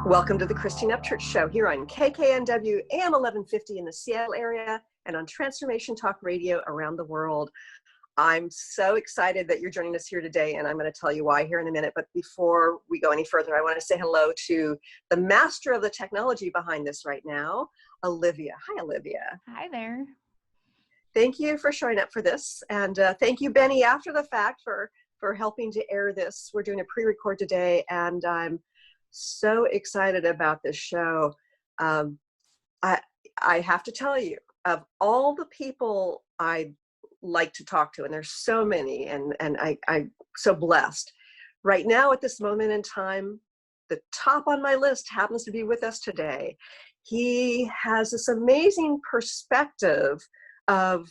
Welcome to the Christine Upchurch Show here on KKNW AM 1150 in the Seattle area and on Transformation Talk Radio around the world. I'm so excited that you're joining us here today, and I'm going to tell you why here in a minute. But before we go any further, I want to say hello to the master of the technology behind this right now, Olivia. Hi, Olivia. Hi there. Thank you for showing up for this. And thank you, Benny, after the fact for helping to air this. We're doing a pre-record today, and I'm so excited about this show. I have to tell you, of all the people I like to talk to, and there's so many, and I'm so blessed. Right now, at this moment in time, the top on my list happens to be with us today. He has this amazing perspective of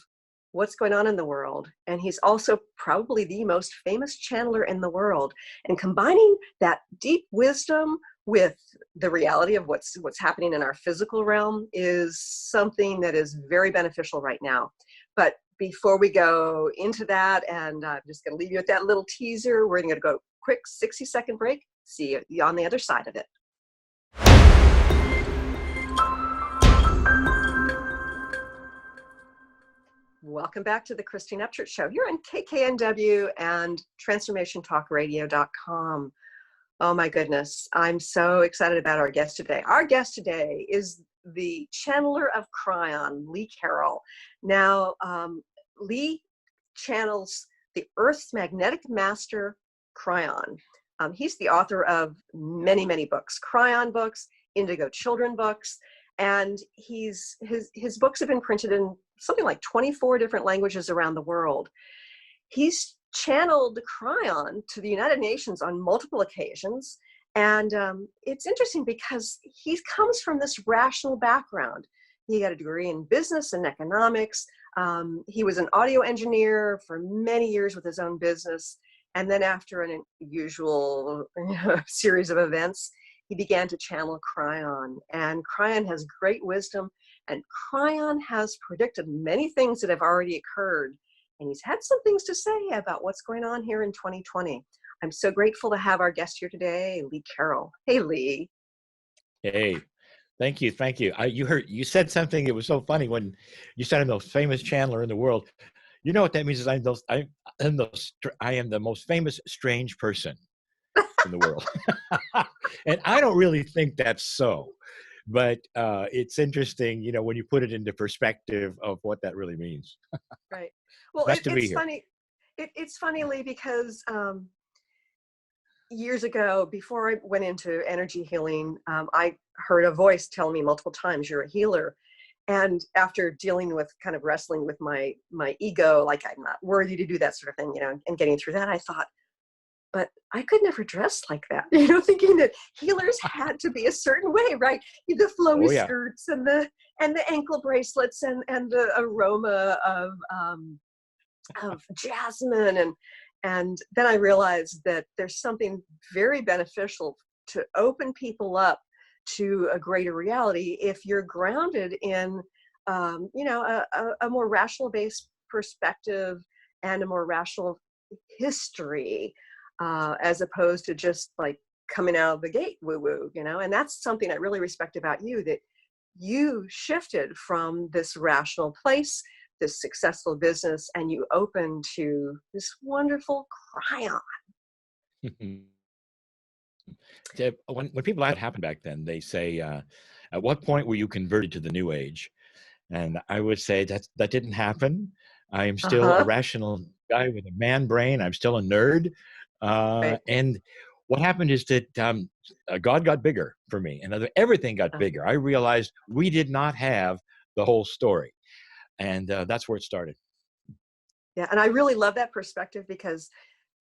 what's going on in the world, and he's also probably the most famous channeler in the world. And combining that deep wisdom with the reality of what's happening in our physical realm is something that is very beneficial right now. But before we go into that, and I'm just going to leave you with that little teaser, we're going to go a quick 60-second break. See you on the other side of it. Welcome back to the Christine Upchurch Show here on KKNW and TransformationTalkRadio.com. Oh my goodness, I'm so excited about our guest today. Our guest today is the channeler of Kryon, Lee Carroll. Now, Lee channels the Earth's magnetic master, Kryon. He's the author of many, many books, Kryon books, Indigo Children books, and his books have been printed in something like 24 different languages around the world. He's channeled Kryon to the United Nations on multiple occasions. And it's interesting because he comes from this rational background. He got a degree in business and economics. He was an audio engineer for many years with his own business. And then after an unusual series of events, he began to channel Kryon. And Kryon has great wisdom. And Kryon has predicted many things that have already occurred. And he's had some things to say about what's going on here in 2020. I'm so grateful to have our guest here today, Lee Carroll. Hey, Lee. Hey, thank you. Thank you. You said something. It was so funny when you said I'm the most famous channeler in the world. You know what that means is I am the most famous strange person in the world. And I don't really think that's so. But it's interesting, when you put it into perspective of what that really means. Right. Well, it's funny. It's funny, Lee, because years ago, before I went into energy healing, I heard a voice tell me multiple times, "You're a healer." And after dealing with kind of wrestling with my ego, like I'm not worthy to do that sort of thing, and getting through that, I thought, but I could never dress like that, thinking that healers had to be a certain way, right? The flowy skirts and the ankle bracelets and the aroma of jasmine. And then I realized that there's something very beneficial to open people up to a greater reality if you're grounded in, a more rational based perspective and a more rational history. As opposed to just like coming out of the gate woo-woo, and that's something I really respect about you, that you shifted from this rational place, this successful business, and you opened to this wonderful Kryon. When people had happened back then, they say, at what point were you converted to the new age? And I would say that didn't happen. I am still a rational guy with a man brain. I'm still a nerd. Right. And what happened is that God got bigger for me, and everything got bigger. I realized we did not have the whole story, and that's where it started. Yeah, and I really love that perspective because,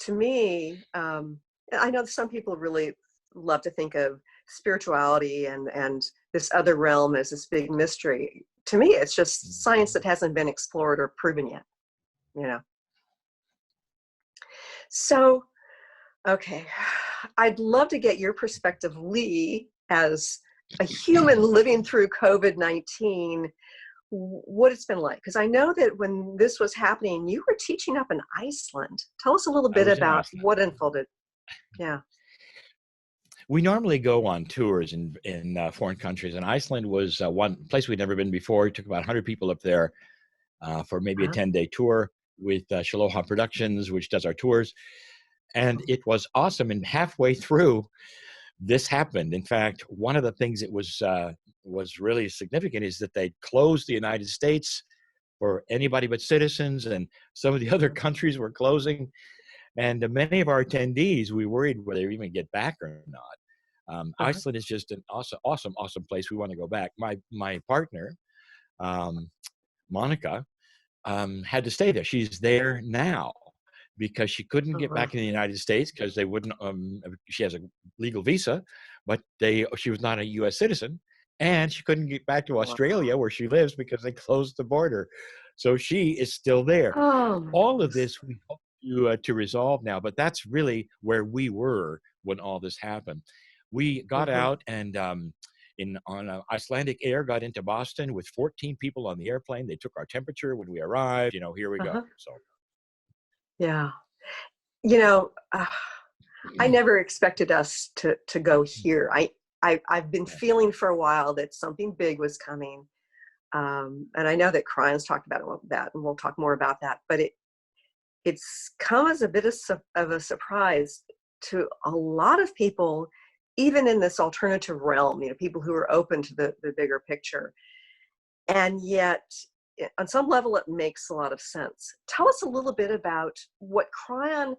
to me, I know some people really love to think of spirituality and this other realm as this big mystery. To me, it's just science that hasn't been explored or proven yet. So. Okay, I'd love to get your perspective, Lee, as a human living through COVID-19, what it's been like. Because I know that when this was happening, you were teaching up in Iceland. Tell us a little bit about what unfolded. Yeah. We normally go on tours in foreign countries, and Iceland was one place we'd never been before. We took about 100 people up there for maybe a Uh-huh. 10-day tour with Shaloha Productions, which does our tours. And it was awesome. And halfway through, this happened. In fact, one of the things that was really significant is that they closed the United States for anybody but citizens, and some of the other countries were closing. And many of our attendees, we worried whether they even get back or not. Uh-huh. Iceland is just an awesome place. We want to go back. My partner, um, Monica, had to stay there. She's there now because she couldn't Oh, get wow. back in the United States because they wouldn't. She has a legal visa, but she was not a U.S. citizen, and she couldn't get back to Wow. Australia where she lives because they closed the border. So she is still there. Oh my All of goodness. this we hope to resolve now, but that's really where we were when all this happened. We got Uh-huh. out and on Icelandic Air got into Boston with 14 people on the airplane. They took our temperature when we arrived. Here we go. Uh-huh. So Yeah. You know, I never expected us to go here. I've been yeah, feeling for a while that something big was coming. And I know that Cryon's talked about that, and we'll talk more about that. But it's come as a bit of a surprise to a lot of people, even in this alternative realm. People who are open to the bigger picture, and yet, on some level, it makes a lot of sense. Tell us a little bit about what Kryon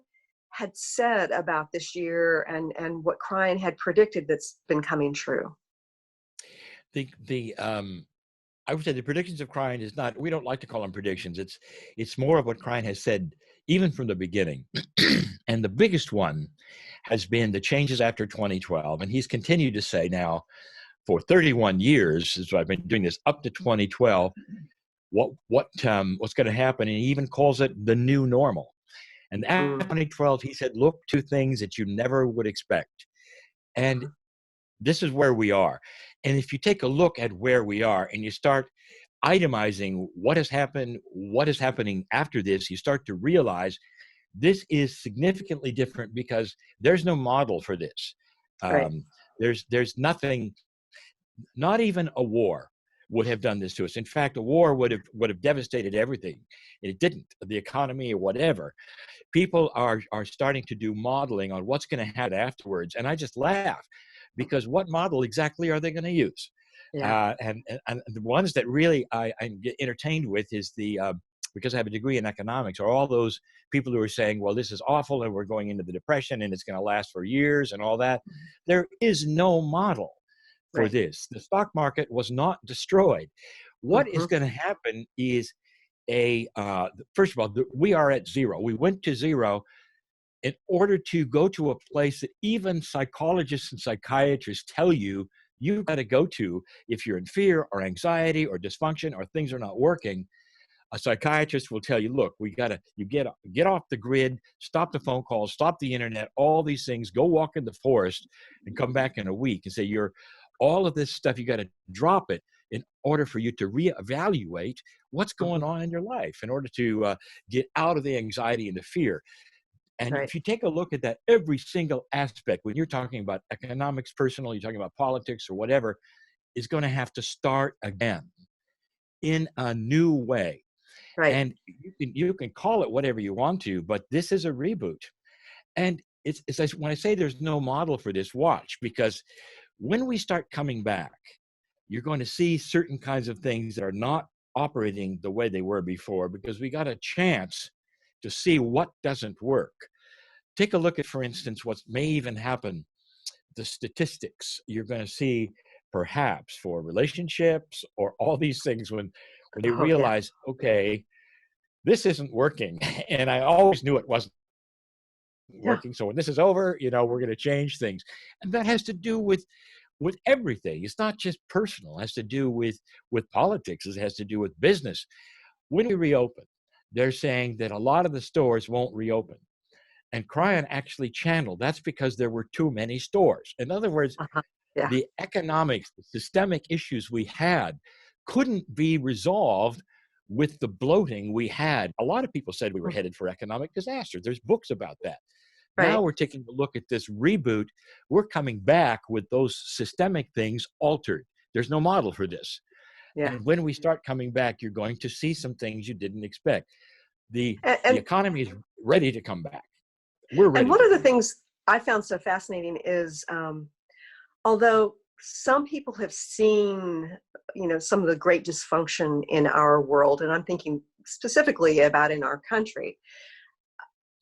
had said about this year, and what Kryon had predicted that's been coming true. the I would say the predictions of Kryon is not. We don't like to call them predictions. It's more of what Kryon has said even from the beginning, and the biggest one has been the changes after 2012, and he's continued to say now for 31 years since I've been doing this up to 2012 what's going to happen, and he even calls it the new normal. And after Mm. 2012, he said, look to things that you never would expect. And this is where we are. And if you take a look at where we are and you start itemizing what has happened, what is happening after this, you start to realize this is significantly different because there's no model for this. Right. Um, there's nothing, not even a war would have done this to us. In fact, a war would have devastated everything. It didn't, the economy or whatever. People are starting to do modeling on what's going to happen afterwards, and I just laugh because what model exactly are they going to use? Yeah. And the ones that really I get entertained with is because I have a degree in economics, are all those people who are saying, well, this is awful and we're going into the depression and it's going to last for years and all that. There is no model for Right. this. The stock market was not destroyed. What is Hmm. going to happen is first of all, we are at zero. We went to zero in order to go to a place that even psychologists and psychiatrists tell you you've got to go to if you're in fear or anxiety or dysfunction or things are not working. A psychiatrist will tell you, look, you get off the grid, stop the phone calls, stop the internet, all these things, go walk in the forest and come back in a week and say all of this stuff, you got to drop it in order for you to reevaluate what's going Hmm. on in your life in order to get out of the anxiety and the fear. And Right. if you take a look at that, every single aspect, when you're talking about economics, personal, you're talking about politics or whatever, is going to have to start again in a new way. Right. And you can call it whatever you want to, but this is a reboot. And when I say there's no model for this, watch, because when we start coming back, you're going to see certain kinds of things that are not operating the way they were before because we got a chance to see what doesn't work. Take a look at, for instance, what may even happen, the statistics you're going to see perhaps for relationships or all these things when they Oh yeah. realize, okay, this isn't working. And I always knew it wasn't Yeah. working. So when this is over, we're going to change things. And that has to do with everything. It's not just personal. It has to do with politics. It has to do with business. When we reopen, they're saying that a lot of the stores won't reopen. And Mhm. Kryon actually channeled that's because there were too many stores. In other words, Uh-huh. Yeah. the economics, the systemic issues we had couldn't be resolved with the bloating we had. A lot of people said we were Mm. headed for economic disaster. There's books about that. Now Right. we're taking a look at this reboot. We're coming back with those systemic things altered. There's no model for this. Yeah. And when we start coming back, you're going to see some things you didn't expect. The And, the and economy is ready to come back. We're and ready one to of the come back. things I found so fascinating is, although some people have seen, some of the great dysfunction in our world, and I'm thinking specifically about in our country,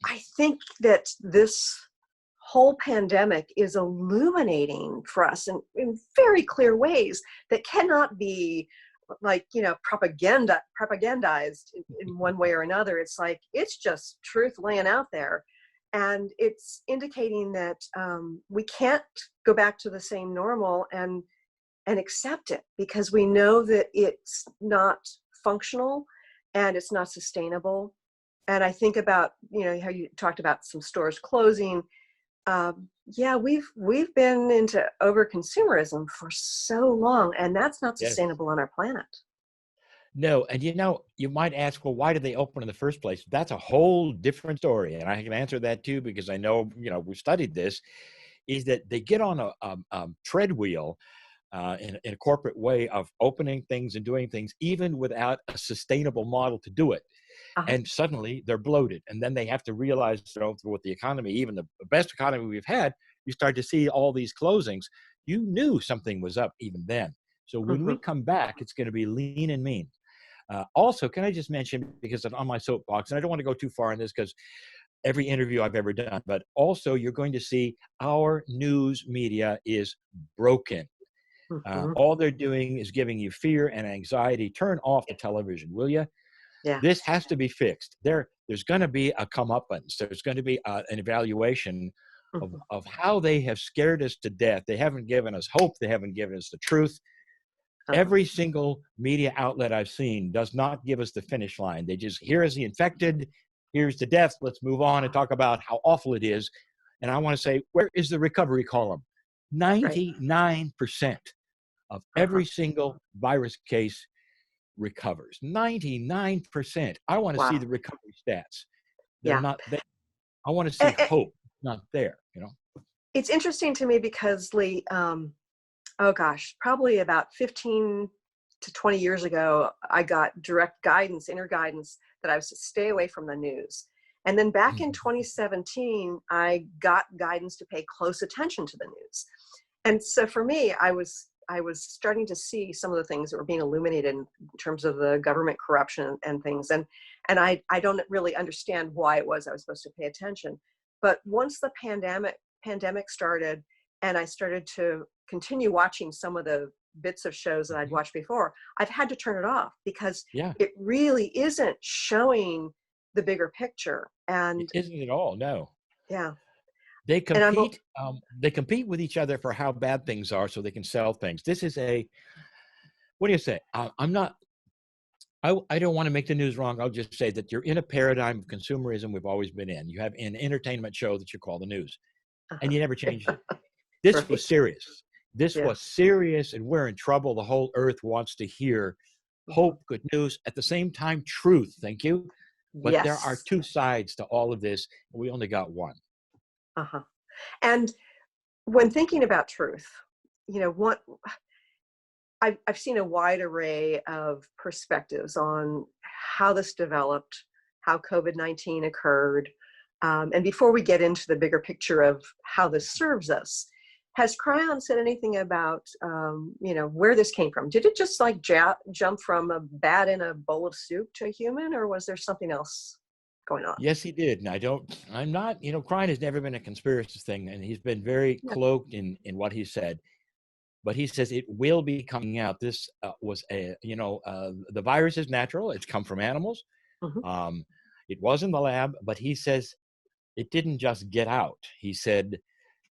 I think that this whole pandemic is illuminating for us in very clear ways that cannot be like, propagandized in one way or another. It's like, it's just truth laying out there. And it's indicating that we can't go back to the same normal and accept it, because we know that it's not functional and it's not sustainable. And I think about, how you talked about some stores closing. Yeah, we've been into over consumerism for so long, and that's not Yes. sustainable on our planet. No, and you might ask, well, why did they open in the first place? That's a whole different story, and I can answer that too because I know, we've studied this. Is that they get on a treadwheel in a corporate way of opening things and doing things, even without a sustainable model to do it. Uh-huh. And suddenly they're bloated. And then they have to realize, with the economy, even the best economy we've had, you start to see all these closings. You knew something was up even then. So when Hmm. we come back, it's going to be lean and mean. Also, can I just mention, because I'm on my soapbox, and I don't want to go too far in this because every interview I've ever done, but also you're going to see our news media is broken. Hmm. All they're doing is giving you fear and anxiety. Turn off the television, will you? Yeah. This has to be fixed. There's going to be a comeuppance. There's going to be an evaluation Hmm. of how they have scared us to death. They haven't given us hope. They haven't given us the truth. Uh-huh. Every single media outlet I've seen does not give us the finish line. They just, here's the infected, here's the death. Let's move on and talk about how awful it is. And I want to say, where is the recovery column? Right. 99% of Uh-huh. every single virus case recovers. 99%. I want to see Wow. the recovery stats. They're Yeah. not there. I want to see A- a- hope. Not there. it's interesting to me because, Lee, oh gosh, probably about 15 to 20 years ago, I got direct guidance, inner guidance, that I was to stay away from the news. And then back in 2017, I got guidance to pay close attention to the news. And so for me, I was starting to see some of the things that were being illuminated in terms of the government corruption and things. And I don't really understand why it was I was supposed to pay attention. But once the pandemic started, and I started to continue watching some of the bits of shows that I'd Mhm. watched before, I've had to turn it off because Yeah, it really isn't showing the bigger picture. it And isn't at all. No, yeah, they and I'm compete. They compete with each other for how bad things are, so they can sell things. This is a. What do you say? I'm not. I don't want to make the news wrong. I'll just say that you're in a paradigm of consumerism we've always been in. You have an entertainment show that you call the news, and uh-huh. you never changed it. This was Right. serious. This Yeah. was serious, and we're in trouble. The whole earth wants to hear Mhm. hope, good news, at the same time, truth. Thank you. But there are Yes. two sides to all of this. And we only got one. Uh-huh. And when thinking about truth, what I've seen a wide array of perspectives on how this developed, how COVID-19 occurred. And before we get into the bigger picture of how this serves us, has Kryon said anything about, where this came from? Did it just like jump from a bat in a bowl of soup to a human, or was there something else going on? Yes, he did. And I'm not, Kryon has never been a conspiracy thing, and he's been very Yeah. cloaked in what he said. But he says it will be coming out. This was the virus is natural. It's come from animals. Hmm. Um, it was in the lab, but he says it didn't just get out. He said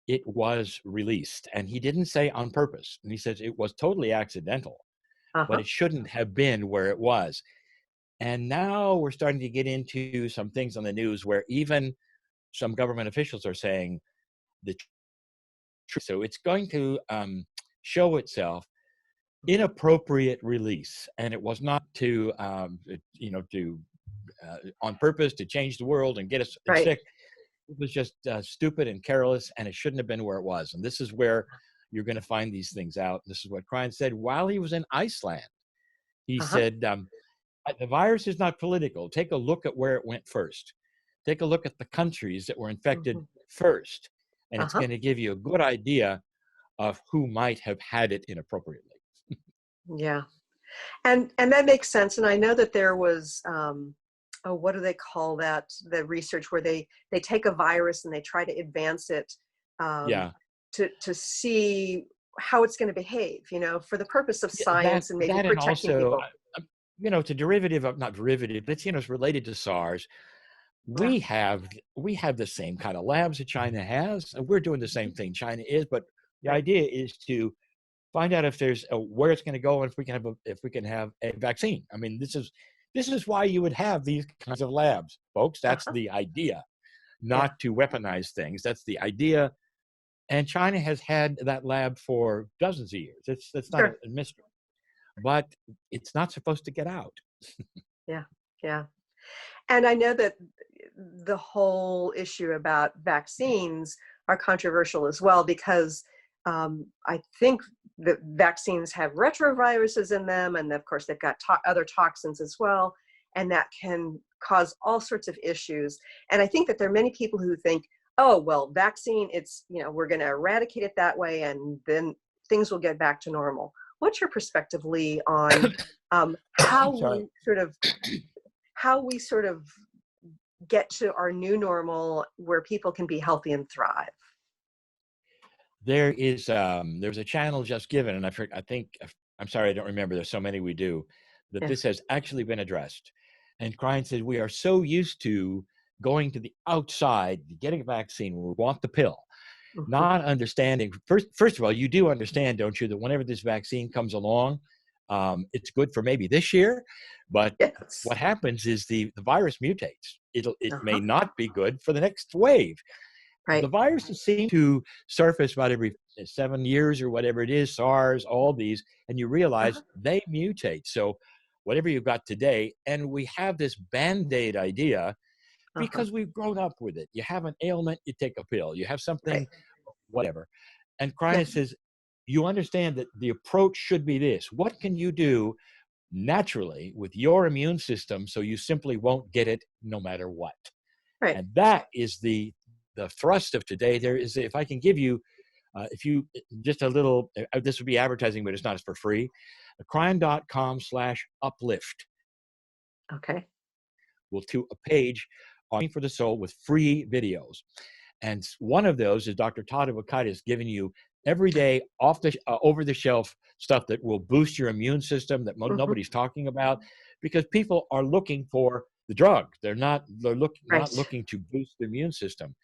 it was released. And he didn't say on purpose. And he says it was totally accidental, but Uh-huh. it shouldn't have been where it was. And now we're starting to get into some things on the news where even some government officials are saying the truth. So it's going to show itself inappropriate release. And it was not to on purpose to change the world and get us Right. sick. it was just stupid and careless, and it shouldn't have been where it was. And this is where you're going to find these things out. This is what Kryon said while he was in Iceland. He Uh-huh. said, the virus is not political. Take a look at where it went first. Take a look at the countries that were infected first, and it's Uh-huh. going to give you a good idea of who might have had it inappropriately. Yeah. And that makes sense. And I know that there was, what do they call that? The research where they take a virus and they try to advance it Yeah. To see how it's going to behave, for the purpose of That science and maybe and protecting also, people. it's a derivative of, not derivative, but it's related to SARS. Yeah. We have the same kind of labs that China has, and we're doing the same thing China is. But the Right. idea is to find out if there's where it's going to go, and if we can have a vaccine. I mean, this is why you would have these kinds of labs, folks. That's Uh-huh. the idea, Yeah. not to weaponize things. That's the idea. And China has had that lab for dozens of years. It's not a Sure. mystery, but it's not supposed to get out. Yeah. Yeah. And I know that the whole issue about vaccines are controversial as well, because I think the vaccines have retroviruses in them, and of course they've got other toxins as well, and that can cause all sorts of issues. And I think that there are many people who think, oh, well, vaccine, it's, we're going to eradicate it that way, and then things will get back to normal. What's your perspective, Lee, on how Sorry. we sort of get to our new normal where people can be healthy and thrive? There's a channel just given, and I think, I'm sorry, I don't remember. There's so many we do, that Yeah. this has actually been addressed. And Kryon said we are so used to going to the outside, getting a vaccine, we want the pill, Mhm. not understanding. First of all, you do understand, don't you, that whenever this vaccine comes along, it's good for maybe this year, but Yes. what happens is the virus mutates. It may Uh-huh. not be good for the next wave. The Right. viruses seem to surface about every 7 years or whatever it is, SARS, all these, and you realize Uh-huh. they mutate. So whatever you've got today, and we have this Band-Aid idea Uh-huh. because we've grown up with it. You have an ailment, you take a pill. You have Right. something, whatever. And Yeah. Kryon says, you understand that the approach should be this. What can you do naturally with your immune system so you simply won't get it no matter what? Right. And that is the thrust of today. There is, if I can give you, if you just a little, this would be advertising, but it's not, it's for free. Kryon.com/uplift Okay. will to a page on for the soul with free videos. And one of those is Dr. Todd Abakaitis giving you every day off the over the shelf stuff that will boost your immune system that Hmm. nobody's talking about, because people are looking for the drug. They're not Right. looking to boost the immune system.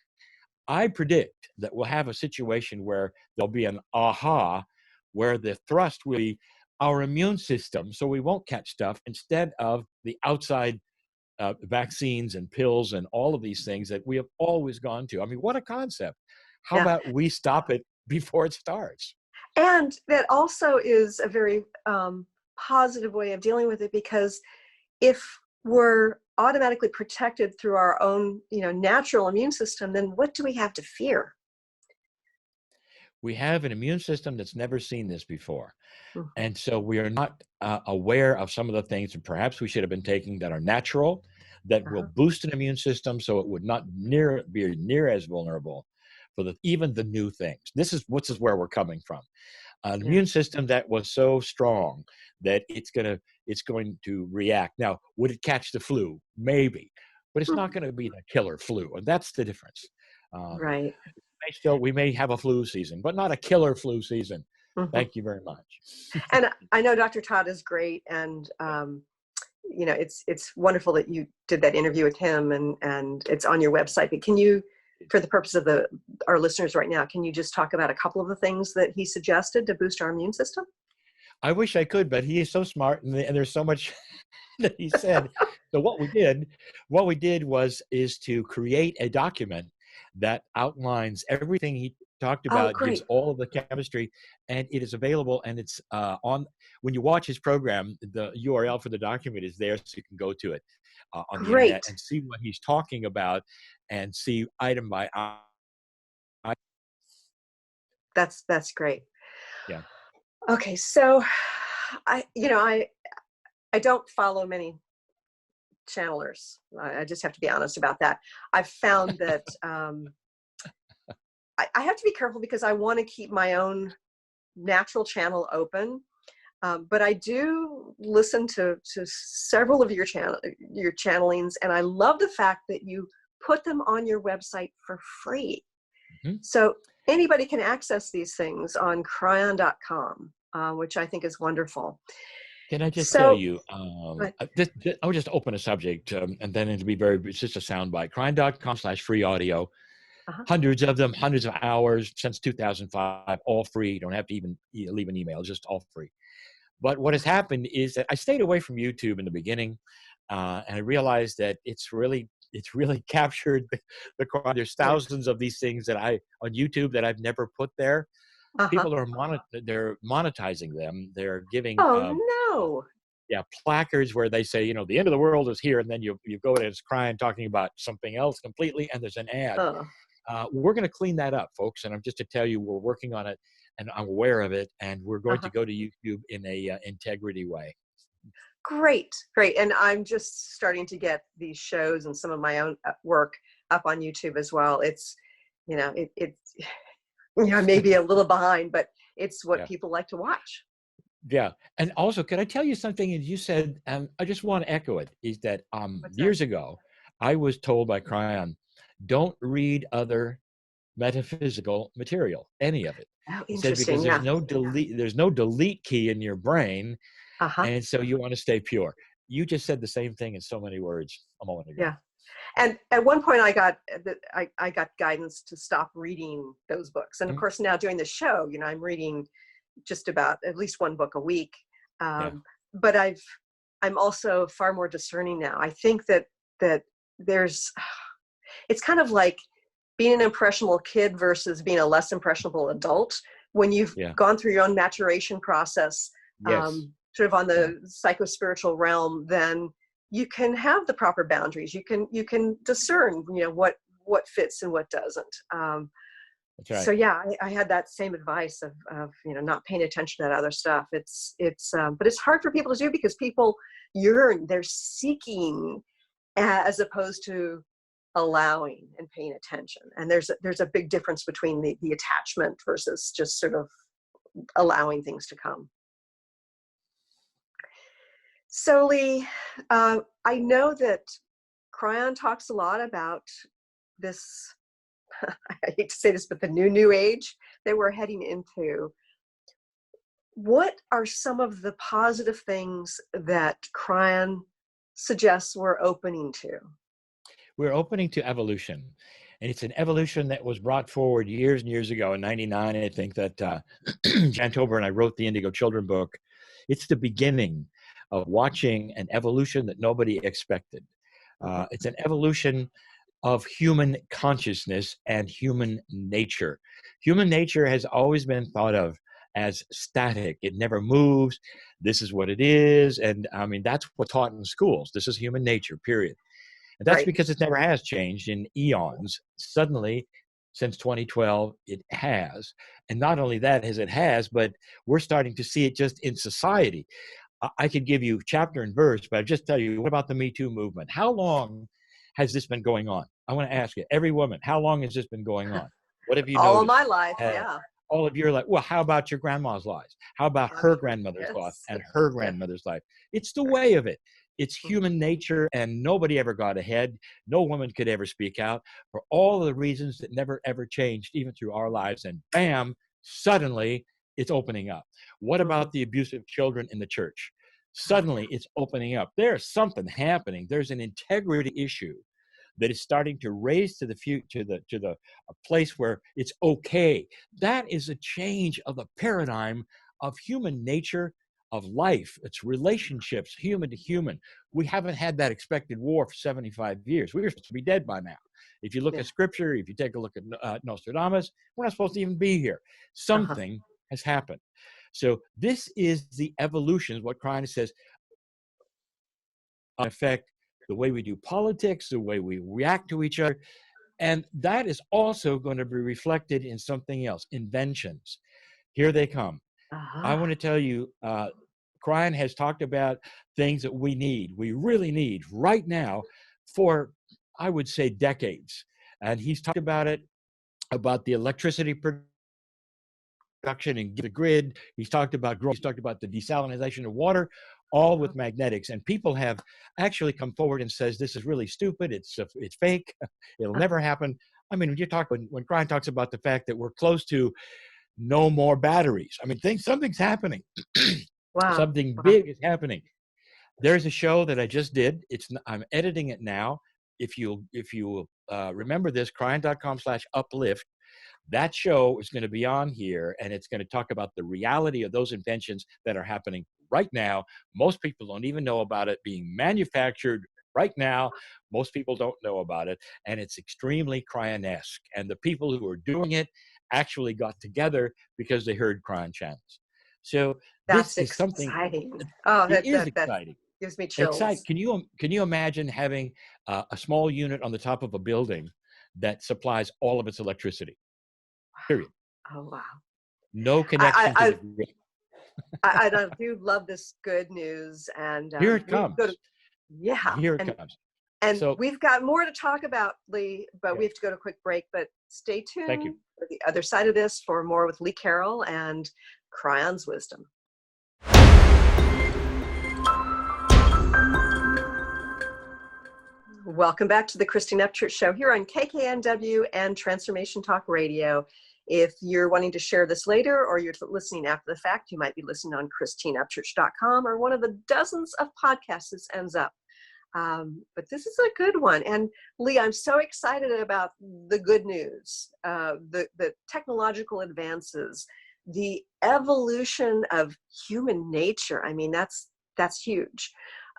I predict that we'll have a situation where there'll be an aha, where the thrust will be our immune system, so we won't catch stuff, instead of the outside vaccines and pills and all of these things that we have always gone to. I mean, what a concept. How Yeah. about we stop it before it starts? And that also is a very positive way of dealing with it, because if we're automatically protected through our own, natural immune system, then what do we have to fear? We have an immune system that's never seen this before. Mhm. And so we are not aware of some of the things that perhaps we should have been taking that are natural, that will Uh-huh. boost an immune system so it would not be near as vulnerable for even the new things. This is where we're coming from. An Yeah. immune system that was so strong that it's going to react. Now, would it catch the flu? Maybe, but it's Mm. not going to be the killer flu, and that's the difference. Um, Right. we may have a flu season, but not a killer flu season. Hmm. Thank you very much. And I know Dr. Todd is great, and it's wonderful that you did that interview with him, and it's on your website. But can you, for the purpose of our listeners right now, can you just talk about a couple of the things that he suggested to boost our immune system? I wish I could, but he is so smart, and there's so much that he said. So what we did is to create a document that outlines everything he talked Oh, about, gives great. all of the chemistry, and it is available. And it's on when you watch his program, the URL for the document is there, so you can go to it. on the internet Great. and see what he's talking about and see item by item. That's great. Yeah. Okay, so I don't follow many channelers. I just have to be honest about that. I've found that I have to be careful because I want to keep my own natural channel open. But I do listen to several of your channelings, and I love the fact that you put them on your website for free. Mhm. So anybody can access these things on Kryon.com, which I think is wonderful. Can I just tell So, you, but I'll just open a subject, and then it's just a soundbite. Crime.com/free audio. uh-huh, Hundreds of them, hundreds of hours since 2005, all free. You don't have to even leave an email, just all free. But what has happened is that I stayed away from YouTube in the beginning, and I realized that it's really captured the crime. There's yeah, thousands of these things that on YouTube that I've never put there. uh-huh. People are they're monetizing them. They're giving Oh no. yeah, placards where they say, the end of the world is here, and then you go and it's crying talking about something else completely, and there's an ad. Oh, We're going to clean that up, folks, and I'm just to tell you we're working on it, and I'm aware of it, and we're going to uh-huh. go to YouTube in a integrity way. Great, great. And I'm just starting to get these shows and some of my own work up on YouTube as well. It's, it's, maybe a little behind, but it's what Yeah, people like to watch. yeah. And also, can I tell you something? As you said, I just want to echo it. Is that What's that? years ago, I was told by Kryon, don't read other metaphysical material, any of it. Oh, He said because interesting. Yeah. there's no delete key in your brain, Uh-huh. and so you want to stay pure. You just said the same thing in so many words a moment ago. Yeah. And at one point I got guidance to stop reading those books. And of Mhm. course now doing the show, I'm reading just about at least one book a week. Yeah. But I'm also far more discerning now. I think that there's, it's kind of like being an impressionable kid versus being a less impressionable adult. When you've Yeah. gone through your own maturation process, Yes. sort of on Yeah. the psycho-spiritual realm, then you can have the proper boundaries. You can discern, what fits and what doesn't. That's So right. yeah, I had that same advice of not paying attention to that other stuff. But it's hard for people to do because people yearn, they're seeking, as opposed to allowing and paying attention. And there's a big difference between the attachment versus just sort of allowing things to come. So Lee, I know that Kryon talks a lot about this, I hate to say this, but the new age that we're heading into. What are some of the positive things that Kryon suggests we're opening to? We're opening to evolution, and it's an evolution that was brought forward years and years ago in '99. I think that Jan Tober and I wrote the Indigo Children book. It's the beginning of watching an evolution that nobody expected. Mhm. It's an evolution of human consciousness and human nature. Human nature has always been thought of as static. It never moves. This is what it is. And I mean, that's what's taught in schools. This is human nature, period. And that's Right. because it never has changed in eons. Suddenly, since 2012, it has. And not only that, as it has, but we're starting to see it just in society. I could give you chapter and verse, but I just tell you, what about the Me Too movement? How long has this been going on? I want to ask you, every woman, how long has this been going on? What have you All of my noticed? life, Uh, yeah. all of your life. Well, how about your grandma's lives? How about I'm her sure. grandmother's life Yes. and her Yeah. grandmother's life? It's the Right. way of it. It's Mhm. human nature, and nobody ever got ahead. No woman could ever speak out for all of the reasons that never ever changed, even through our lives. And bam, suddenly it's opening up. What Mhm. about the abuse of children in the church? Oh yeah. Suddenly it's opening up. There's something happening. There's an integrity issue that is starting to raise to the future, to the a place where it's okay. That is a change of the paradigm of human nature, of life. It's relationships, human to human. We haven't had that expected war for 75 years. We were supposed to be dead by now. If you look Yeah. at scripture, if you take a look at Nostradamus, we're not supposed to even be here. Uh-huh. Something has happened. So this is the evolution, what Kryon says, affect the way we do politics, the way we react to each other. And that is also going to be reflected in something else, inventions. Here they come. I want to tell you, Kryon has talked about things that we really need right now for, I would say, decades. And he's talked about it, about the electricity production and the grid. He's talked about growth. He's talked about the desalinization of water, all with magnetics. And people have actually come forward and says, this is really stupid. It's fake. It'll never happen. I mean, when Kryon talks about the fact that we're close to no more batteries. I mean, something's happening. Wow. Something big is happening. There's a show that I just did. I'm editing it now. If you remember this, kryon.com/uplift. That show is going to be on here, and it's going to talk about the reality of those inventions that are happening right now. Most people don't even know about it being manufactured right now. Most people don't know about it, and it's extremely Kryon-esque. And the people who are doing it actually got together because they heard Kryon channels. So That's this is something. exciting. Oh, It is that exciting. gives me chills. Can you imagine having a small unit on the top of a building that supplies all of its electricity? Period. Oh, wow. No connection to the grid. I do love this good news. And Here it comes. Here it comes. And so, we've got more to talk about, Lee, but yeah. we have to go to a quick break. But stay tuned Thank you. for the other side of this for more with Lee Carroll and Kryon's wisdom. Welcome back to the Christine Upchurch Show here on KKNW and Transformation Talk Radio. If you're wanting to share this later or you're listening after the fact, you might be listening on christineupchurch.com or one of the dozens of podcasts this ends up. But this is a good one. And Lee, I'm so excited about the good news, the technological advances, the evolution of human nature. I mean, that's huge.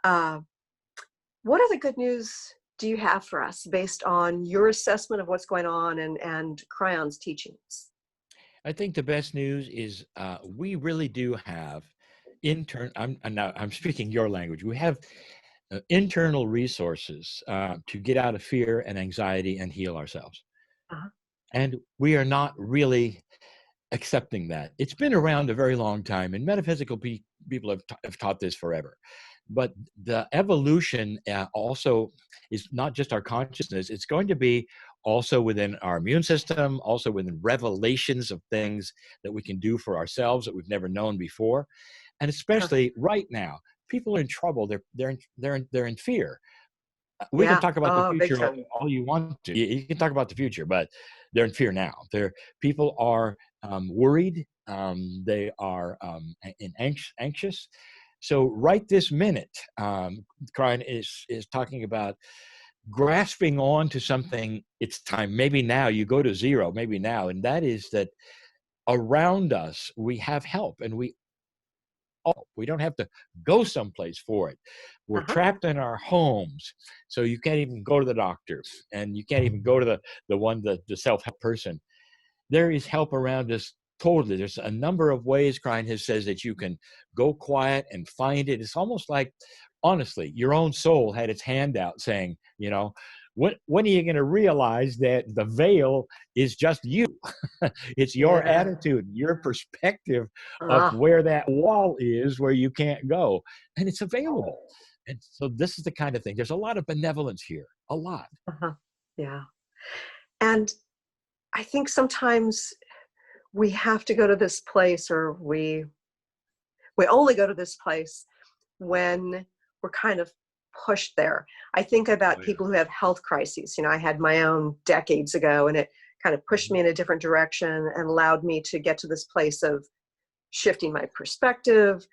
What other good news do you have for us based on your assessment of what's going on and Kryon's teachings? I think the best news is we really do have I'm speaking your language. We have internal resources to get out of fear and anxiety and heal ourselves. Uh-huh. And we are not really accepting that. It's been around a very long time, and metaphysical people have taught this forever. But the evolution also is not just our consciousness. It's going to be also within our immune system, also within revelations of things that we can do for ourselves that we've never known before. And especially right now, people are in trouble. They're in fear. We can talk about the future all you want to. You can talk about the future, but they're in fear now. People are worried. They are anxious. So right this minute, Kryon is talking about grasping on to something. It's time. Maybe now you go to zero. Maybe now, and that is that around us we have help, and we don't have to go someplace for it. We're trapped in our homes, so you can't even go to the doctor, and you can't even go to the self-help person. There is help around us. Totally. There's a number of ways Kryon says that you can go quiet and find it. It's almost like, honestly, your own soul had its hand out saying, when are you going to realize that the veil is just you? It's your attitude, your perspective of where that wall is where you can't go. And it's available. And so this is the kind of thing. There's a lot of benevolence here, a lot. Yeah. And I think sometimes we have to go to this place, or we only go to this place when we're kind of pushed there. I think about people who have health crises. I had my own decades ago, and it kind of pushed me in a different direction and allowed me to get to this place of shifting my perspective,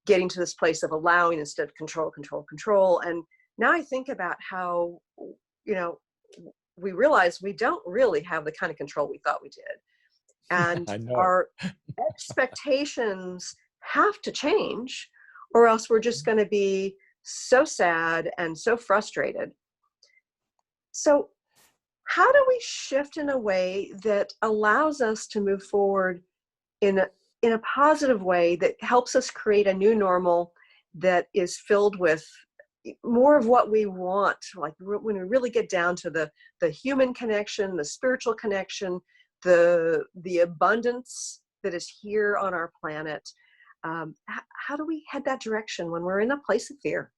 getting to this place of allowing instead of control. And now I think about how, we realize we don't really have the kind of control we thought we did. And our expectations have to change, or else we're just going to be so sad and so frustrated. So how do we shift in a way that allows us to move forward in a positive way that helps us create a new normal that is filled with, more of what we want, like when we really get down to the human connection, the spiritual connection, the abundance that is here on our planet. How do we head that direction when we're in a place of fear?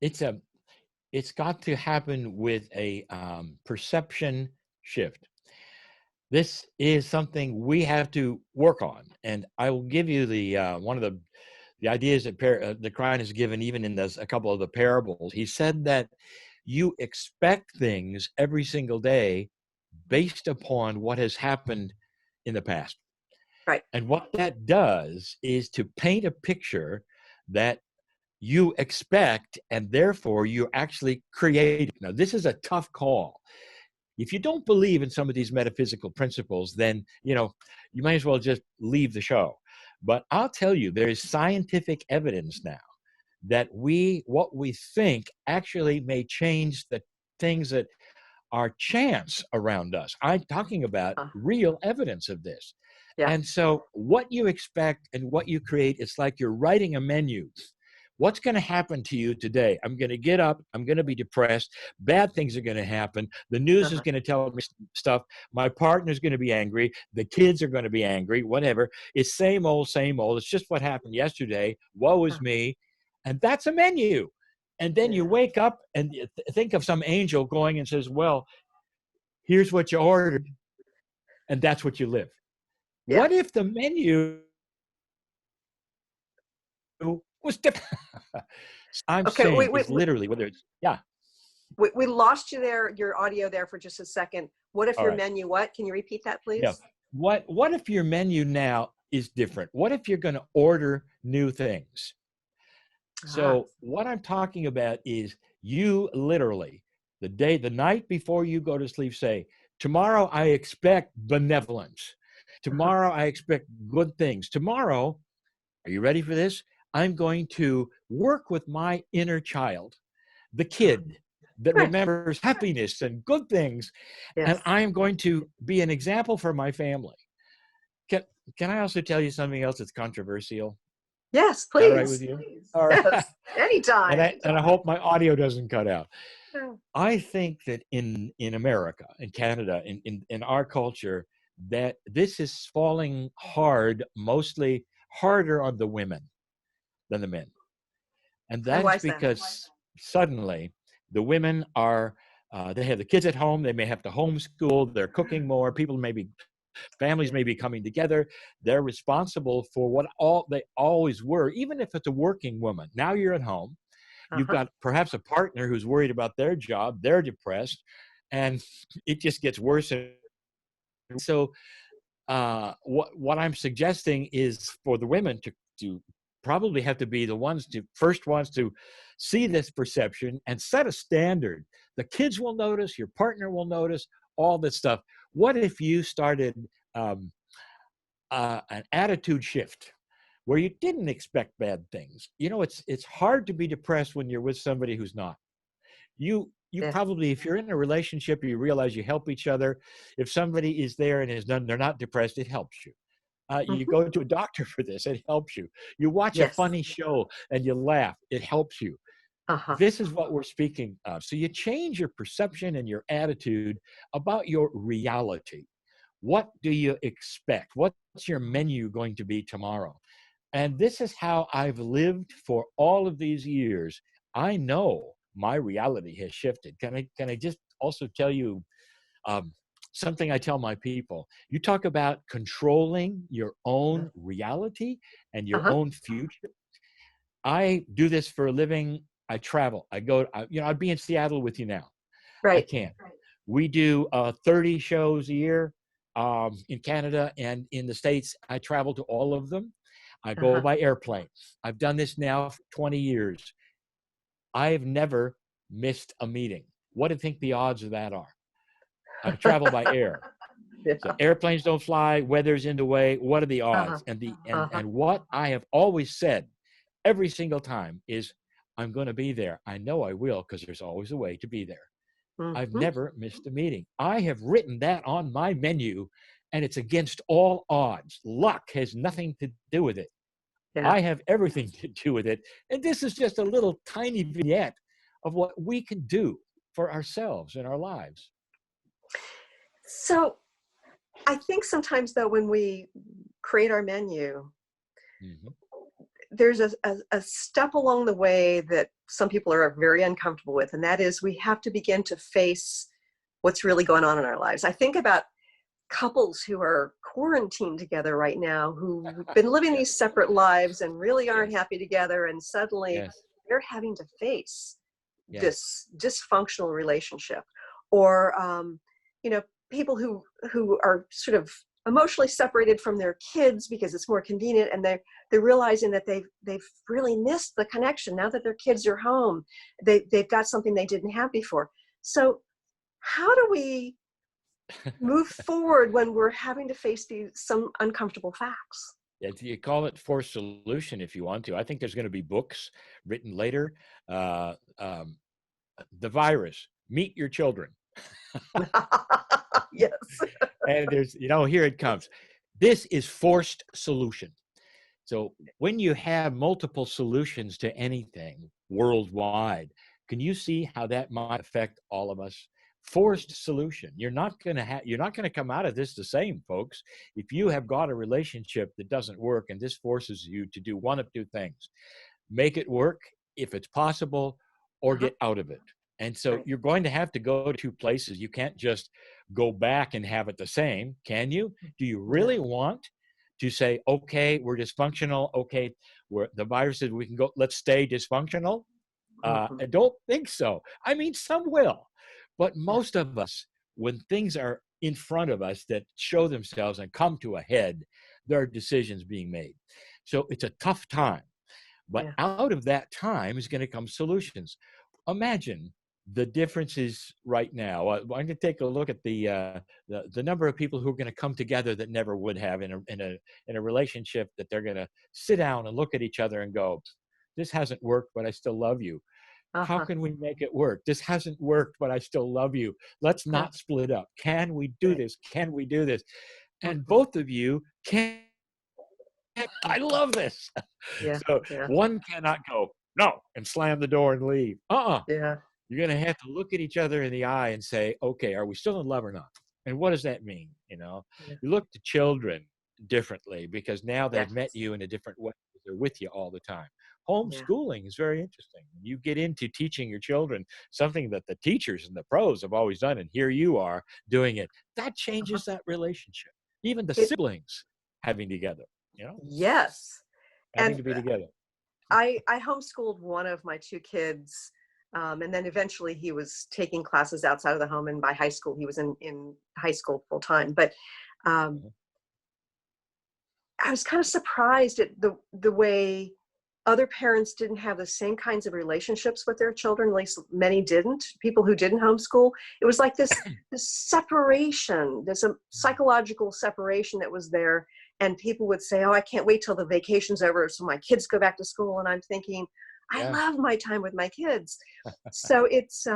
It's got to happen with a perception shift. This is something we have to work on, and I will give you the one of the ideas that the Kryon has given, even in a couple of the parables. He said that you expect things every single day based upon what has happened in the past. Right. And what that does is to paint a picture that you expect, and therefore you actually create it. Now, this is a tough call. If you don't believe in some of these metaphysical principles, then, you might as well just leave the show. But I'll tell you, there is scientific evidence now that what we think actually may change the things that are chance around us. I'm talking about real evidence of this. Yeah. And so what you expect and what you create, it's like you're writing a menu. What's going to happen to you today? I'm going to get up. I'm going to be depressed. Bad things are going to happen. The news is going to tell me stuff. My partner's going to be angry. The kids are going to be angry, whatever. It's same old, same old. It's just what happened yesterday. Woe is me. And that's a menu. And then you wake up and you think of some angel going and says, well, here's what you ordered. And that's what you live. Yeah. What if the menu was different? I'm saying it's literally whether it's, We lost you there, your audio there for just a second. What if All your right. menu, what? Can you repeat that, please? Yeah. What if your menu now is different? What if you're going to order new things? So what I'm talking about is you literally, the night before you go to sleep, say, tomorrow I expect benevolence. Tomorrow I expect good things. Tomorrow, are you ready for this? I'm going to work with my inner child, the kid that remembers happiness and good things. Yes. And I'm going to be an example for my family. Can I also tell you something else that's controversial? Yes, please. All right with you? All right. Yes, anytime. And I hope my audio doesn't cut out. Yeah. I think that in America, in Canada, in our culture, that this is falling hard, mostly harder on the women than the men. And that's because suddenly the women are, they have the kids at home, they may have to homeschool, they're cooking more, families may be coming together. They're responsible for what they always were, even if it's a working woman. Now you're at home. You've got perhaps a partner who's worried about their job. They're depressed, and it just gets worse. So what I'm suggesting is for the women to probably have to be the first ones to see this perception and set a standard. The kids will notice, your partner will notice, all this stuff. What if you started an attitude shift where you didn't expect bad things? It's hard to be depressed when you're with somebody who's not. You probably, if you're in a relationship, you realize you help each other. If somebody is there and they're not depressed, it helps you. You go to a doctor for this, it helps you. You watch a funny show and you laugh, it helps you. This is what we're speaking of. So you change your perception and your attitude about your reality. What do you expect? What's your menu going to be tomorrow? And this is how I've lived for all of these years. I know my reality has shifted. Can I just also tell you something I tell my people? You talk about controlling your own reality and your own future. I do this for a living. I travel. I'd be in Seattle with you now. Right. I can't. We do 30 shows a year in Canada and in the States. I travel to all of them. I go by airplane. I've done this now for 20 years. I've never missed a meeting. What do you think the odds of that are? I travel by air. So airplanes don't fly, weather's in the way. What are the odds? And what I have always said every single time is, I'm going to be there. I know I will, because there's always a way to be there. I've never missed a meeting. I have written that on my menu, and it's against all odds. Luck has nothing to do with it. Yeah. I have everything to do with it. And this is just a little tiny vignette of what we can do for ourselves in our lives. So I think sometimes though, when we create our menu, Mhm. there's a step along the way that some people are very uncomfortable with, and that is we have to begin to face what's really going on in our lives. I think about couples who are quarantined together right now, who've been living Yeah. these separate lives and really aren't Yes. happy together, and suddenly Yes. they're having to face Yes. this dysfunctional relationship. Or you know, people who are sort of emotionally separated from their kids because it's more convenient, and they're realizing that they've really missed the connection now that their kids are home. They've got something they didn't have before. So how do we move forward when we're having to face some uncomfortable facts? Yeah, you call it forced solution if you want to. I think there's going to be books written later. Uh, um, the virus, meet your children. Yes. And there's, here it comes. This is forced solution. So when you have multiple solutions to anything worldwide, can you see how that might affect all of us? Forced solution. You're not going to come out of this the same, folks. If you have got a relationship that doesn't work and this forces you to do one of two things, make it work if it's possible, or Uh-huh. get out of it. And so Right. you're going to have to go to two places. You can't just go back and have it the same, can you? Do you really No. want to say, okay, we're dysfunctional. Okay, the virus says we can go, let's stay dysfunctional? Mhm. I don't think so. I mean, some will, but Yeah. most of us, when things are in front of us that show themselves and come to a head, there are decisions being made. So it's a tough time. But Yeah. out of that time is going to come solutions. Imagine the differences right now. I'm going to take a look at the number of people who are going to come together that never would have in a relationship, that they're going to sit down and look at each other and go, "This hasn't worked, but I still love you. How Uh-huh. can we make it work? This hasn't worked, but I still love you. Let's Huh. not split up. Can we do Right. this? Can we do this?" And Mhm. both of you can. I Mhm. love this. Yeah. So Yeah. one cannot go, no, and slam the door and leave. Yeah. You're going to have to look at each other in the eye and say, okay, are we still in love or not? And what does that mean? Yeah. You look to children differently because now they've met Yes. you in a different way. They're with you all the time. Yeah. Homeschooling is very interesting. You get into teaching your children something that the teachers and the pros have always done, and here you are doing it. That Uh-huh. changes that relationship. Even the It siblings having together, you know, Yes. having And to be together. I homeschooled one of my two kids, and then eventually he was taking classes outside of the home, and by high school he was in high school full time. But um, Mhm. I was kind of surprised at the way other parents didn't have the same kinds of relationships with their children. At least many didn't. People who didn't homeschool, it was like this separation. There's a psychological separation that was there, and people would say, "Oh, I can't wait till the vacation's over so my kids go back to school." And I'm thinking, I Yeah. love my time with my kids. So it's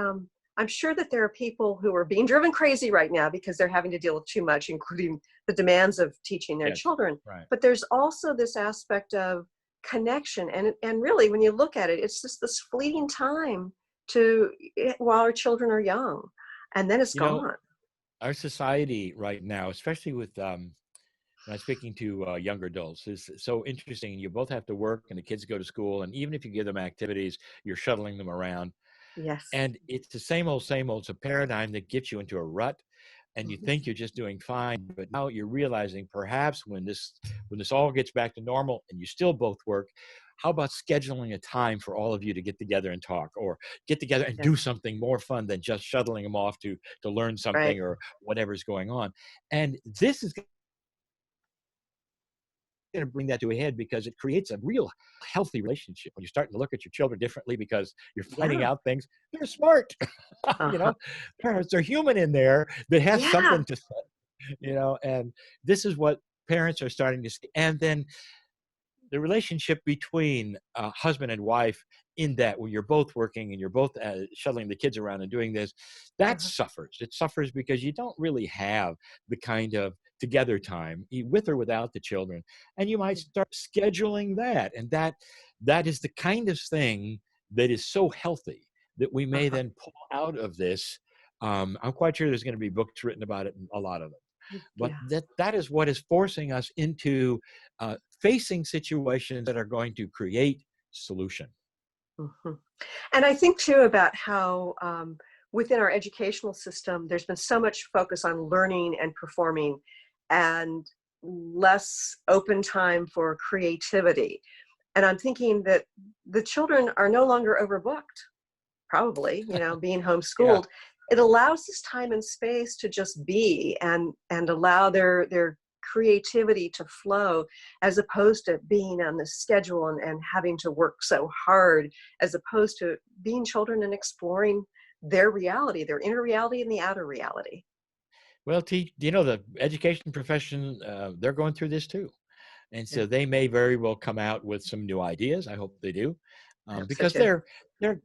I'm sure that there are people who are being driven crazy right now because they're having to deal with too much, including the demands of teaching their Yes. children. Right. But there's also this aspect of connection, and really, when you look at it, it's just this fleeting time while our children are young, and then it's You know, gone. our society right now, especially with when I'm speaking to younger adults, is so interesting. You both have to work, and the kids go to school, and even if you give them activities, you're shuttling them around, Yes. and it's the same old, same old. It's a paradigm that gets you into a rut, and you Mhm. think you're just doing fine, but now you're realizing perhaps when this all gets back to normal, and you still both work. How about scheduling a time for all of you to get together and talk, or get together and Yeah. do something more fun than just shuttling them off to learn Right. something or whatever's going on? And this is going to bring that to a head because it creates a real healthy relationship when you're starting to look at your children differently because you're finding Yeah. out things. They're smart. you Uh-huh. know Parents are human in there that has Yeah. something to say. And this is what parents are starting to see. And then the relationship between husband and wife in that when you're both working and you're both shuttling the kids around and doing this, that Uh-huh. suffers. It suffers because you don't really have the kind of together time with or without the children, and you might start scheduling that, and that is the kind of thing that is so healthy that we may Uh-huh. then pull out of this. I'm quite sure there's going to be books written about it, a lot of them, but Yeah. that is what is forcing us into facing situations that are going to create solution. Mhm. And I think too about how within our educational system, there's been so much focus on learning and performing and less open time for creativity. And I'm thinking that the children are no longer overbooked, probably, being Yeah. homeschooled. It allows this time and space to just be and allow their creativity to flow, as opposed to being on the schedule and having to work so hard, as opposed to being children and exploring their reality, their inner reality and the outer reality. Well, the education profession, they're going through this too. And Yeah, so they may very well come out with some new ideas. I hope they do, I hope so because too.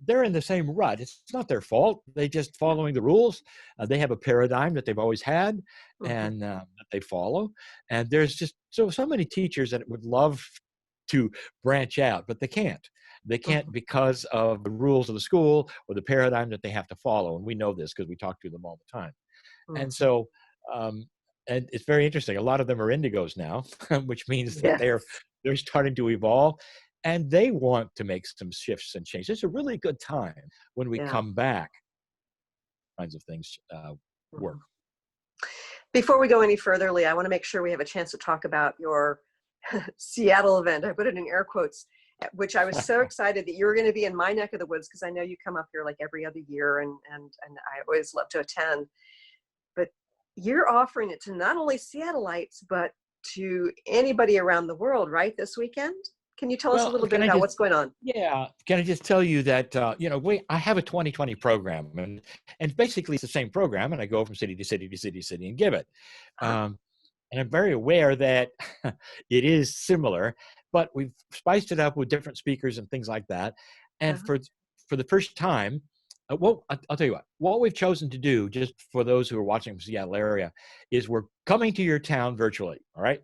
they're in the same rut. It's not their fault. They just following the rules. They have a paradigm that they've always had, Hmm. and that they follow. And there's just so many teachers that would love to branch out, but they can't. They can't Hmm. because of the rules of the school or the paradigm that they have to follow. And we know this because we talk to them all the time. And Hmm. so, um, and it's very interesting. A lot of them are indigos now, which means that Yes. they're starting to evolve, and they want to make some shifts and changes. It's a really good time when we Yeah. come back. Kinds of things work. Mhm. Before we go any further, Lee, I want to make sure we have a chance to talk about your Seattle event. I put it in air quotes, which I was so excited that you were going to be in my neck of the woods, because I know you come up here like every other year, and I always love to attend. But you're offering it to not only Seattleites, but to anybody around the world, right? This weekend? Can you tell us a Well, little bit can I about just what's going on? yeah, can I just tell you that I have a 2020 program, and basically it's the same program, and I go from city to city to city to city and give it. Uh-huh. Um, and I'm very aware that it is similar, but we've spiced it up with different speakers and things like that. And Uh-huh. for the first time, I'll tell you what we've chosen to do, just for those who are watching from the Seattle area, is we're coming to your town virtually. All right,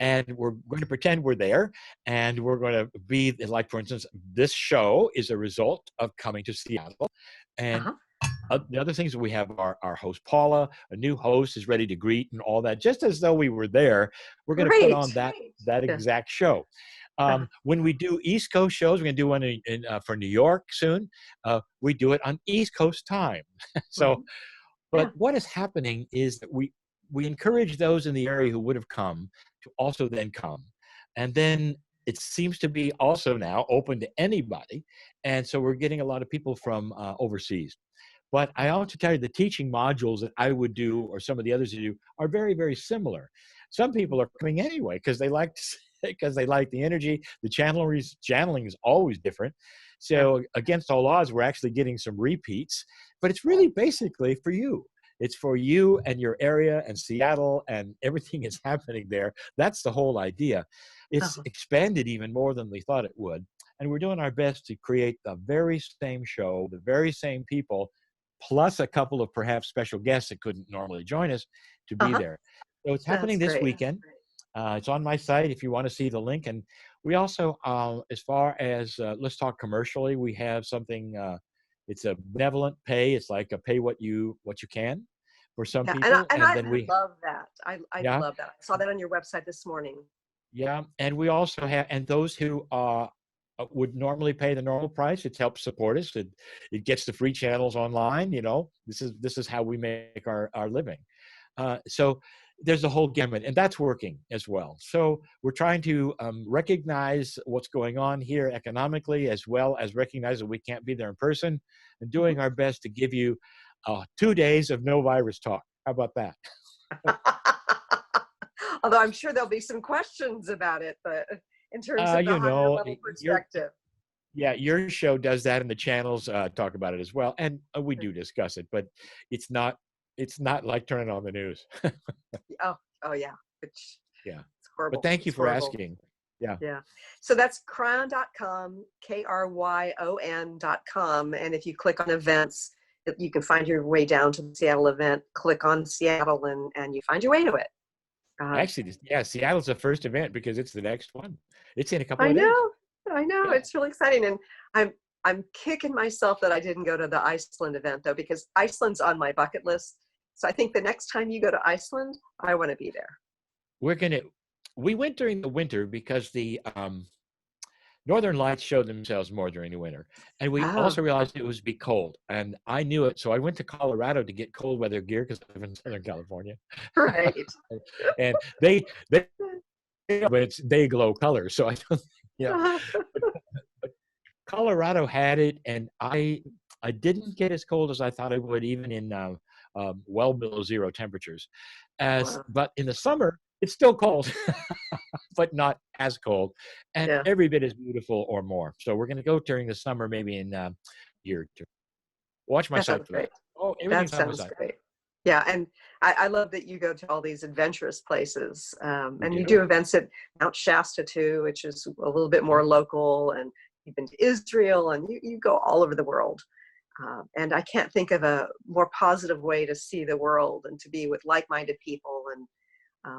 and we're going to pretend we're there, and we're going to be like, for instance, this show is a result of coming to Seattle, and Uh-huh. the other things that we have are our host Paula, a new host, is ready to greet and all that, just as though we were there. We're going to put Great. on that Yeah. exact show. Uh-huh. When we do East Coast shows, we're going to do one for New York soon. We do it on East Coast time. So, Mhm. but Yeah. what is happening is that we encourage those in the area who would have come to also then come, and then it seems to be also now open to anybody, and so we're getting a lot of people from overseas. But I also tell you, the teaching modules that I would do, or some of the others you do, are very, very similar. Some people are coming anyway because they like because they like the energy. The channeling is always different. Yeah. So against all odds, we're actually getting some repeats. But it's really basically for you. It's for you and your area and Seattle and everything is happening there. That's the whole idea. It's Uh-huh. expanded even more than we thought it would. And we're doing our best to create the very same show, the very same people, plus a couple of perhaps special guests that couldn't normally join us to be Uh-huh. there. So it's That's happening this great. weekend. It's on my site if you want to see the link. And we also, as far as let's talk commercially, we have something. It's a benevolent pay. It's like a pay what you can for some Yeah, and I, people, and and I then we love that. I yeah love that. I saw that on your website this morning. yeah, and we also have, and those who would normally pay the normal price, it helps support us. It gets the free channels online. This is how we make our living. So there's a whole gamut, and that's working as well. So we're trying to recognize what's going on here economically, as well as recognize that we can't be there in person, and Mhm. doing our best to give you 2 days of no virus talk. How about that? Although I'm sure there'll be some questions about it, but in terms Uh, of the you higher know, level your perspective. Yeah, your show does that, and the channels talk about it as well, and we do discuss it, but it's not it's not like turning on the news. Oh, oh yeah. It's Yeah, but horrible. thank you It's for horrible. asking. Yeah. Yeah. So that's kryon.com, Kryon.com. And if you click on events, you can find your way down to the Seattle event, click on Seattle, and you find your way to it. Uh, Actually, yeah, Seattle's the first event because it's the next one. It's in a couple I of days. know, I know. Yeah. It's really exciting. And I'm kicking myself that I didn't go to the Iceland event though, because Iceland's on my bucket list. So I think the next time you go to Iceland, I want to be there. We went during the winter because the Northern Lights showed themselves more during the winter. And we Oh, also realized it was be cold. And I knew it. So I went to Colorado to get cold weather gear because I live in Southern California. right. And they but it's day glow colors. So I don't, yeah. But Colorado had it, and I didn't get as cold as I thought I would, even in well below zero temperatures. Wow. But in the summer, it's still cold, but not as cold, and Yeah, every bit as beautiful or more. So we're going to go during the summer, maybe in year two. Watch my that site sounds for that. great. Oh, That everything's on my sounds site. great. Yeah, and I love that you go to all these adventurous places, We and you do. do events at Mount Shasta too, which is a little bit Yeah. more local. And you've been to Israel, and you go all over the world. And I can't think of a more positive way to see the world and to be with like-minded people and